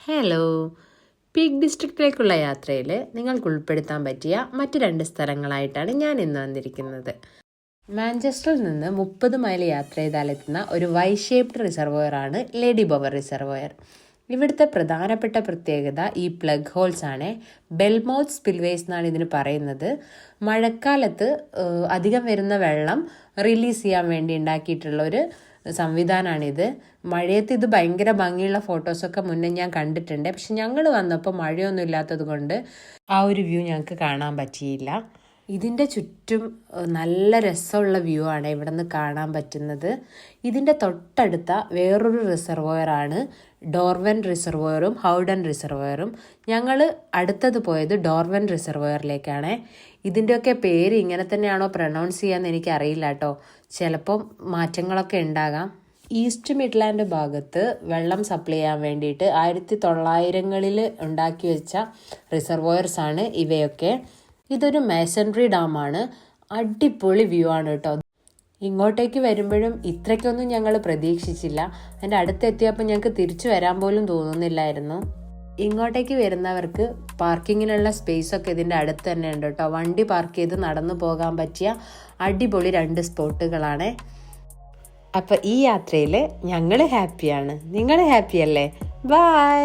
Hello. Peak ഡിസ്ട്രിക്റ്റിലേക്കുള്ള യാത്രയിൽ നിങ്ങൾക്ക് ഉൾപ്പെടുത്താൻ പറ്റിയ മറ്റ് 2 സ്ഥലങ്ങളായിട്ടാണ് ഞാൻ ഇന്ന് വന്നിരിക്കുന്നത്. മാഞ്ചസ്റ്ററിൽ നിന്ന് 30 മൈൽ യാത്ര ചെയ്താലെത്തുന്ന ഒരു വൈ ഷേപ്ഡ് റിസർവോയറാണ് ലേഡി ബോവർ റിസർവോയർ. ഇവിടുത്തെ പ്രധാനപ്പെട്ട പ്രത്യേകത ഈ പ്ലഗ് ഹോൾസ് ആണ്. ബെൽമൗത്ത് സ്പിൽവേസ് എന്നാണ് ഇതിന് പറയുന്നത്. മഴക്കാലത്ത് അധികം വരുന്ന വെള്ളം റിലീസ് ചെയ്യാൻ വേണ്ടി ഉണ്ടാക്കിയിട്ടുള്ള ഒരു സംവിധാനമാണിത്. മഴയത്ത് ഇത് ഭയങ്കര ഭംഗിയുള്ള ഫോട്ടോസൊക്കെ മുന്നേ ഞാൻ കണ്ടിട്ടുണ്ട്. പക്ഷെ ഞങ്ങൾ വന്നപ്പോൾ മഴയൊന്നും ഇല്ലാത്തത് കൊണ്ട് ആ ഒരു വ്യൂ ഞങ്ങൾക്ക് കാണാൻ പറ്റിയില്ല. ഇതിൻ്റെ ചുറ്റും നല്ല രസമുള്ള വ്യൂ ആണ് ഇവിടെ നിന്ന് കാണാൻ പറ്റുന്നത്. ഇതിൻ്റെ തൊട്ടടുത്ത വേറൊരു റിസർവോയറാണ് ഡോർവൻ റിസർവോയറും ഹൗഡൻ റിസർവോയറും. ഞങ്ങൾ അടുത്തത് പോയത് ഡോർവൻ റിസർവോയറിലേക്കാണ്. ഇതിൻ്റെയൊക്കെ പേര് ഇങ്ങനെ തന്നെയാണോ പ്രൊനൗൺസ് ചെയ്യാന്ന് എനിക്കറിയില്ല കേട്ടോ. ചിലപ്പം മാറ്റങ്ങളൊക്കെ ഉണ്ടാകാം. ഈസ്റ്റ് മിഡ്ലാൻഡ് ഭാഗത്ത് വെള്ളം സപ്ലൈ ചെയ്യാൻ വേണ്ടിയിട്ട് 1900കളിൽ ഉണ്ടാക്കി വെച്ച റിസർവോയർസാണ് ഇവയൊക്കെ. ഇതൊരു മേസൺറി ഡാമാണ്. അടിപൊളി വ്യൂ ആണ് കേട്ടോ. ഇങ്ങോട്ടേക്ക് വരുമ്പോഴും ഇത്രയ്ക്കൊന്നും ഞങ്ങൾ പ്രതീക്ഷിച്ചില്ല. അതിൻ്റെ അടുത്തെത്തിയപ്പോൾ ഞങ്ങൾക്ക് തിരിച്ചു വരാൻ പോലും തോന്നുന്നില്ലായിരുന്നു. ഇങ്ങോട്ടേക്ക് വരുന്നവർക്ക് പാർക്കിങ്ങിനുള്ള സ്പേസൊക്കെ ഇതിൻ്റെ അടുത്ത് തന്നെ ഉണ്ട് കേട്ടോ. വണ്ടി പാർക്ക് ചെയ്ത് നടന്നു പോകാൻ പറ്റിയ അടിപൊളി 2 സ്പോട്ടുകളാണ്. അപ്പോൾ ഈ യാത്രയിൽ ഞങ്ങൾ ഹാപ്പിയാണ്. നിങ്ങൾ ഹാപ്പിയല്ലേ? ബൈ.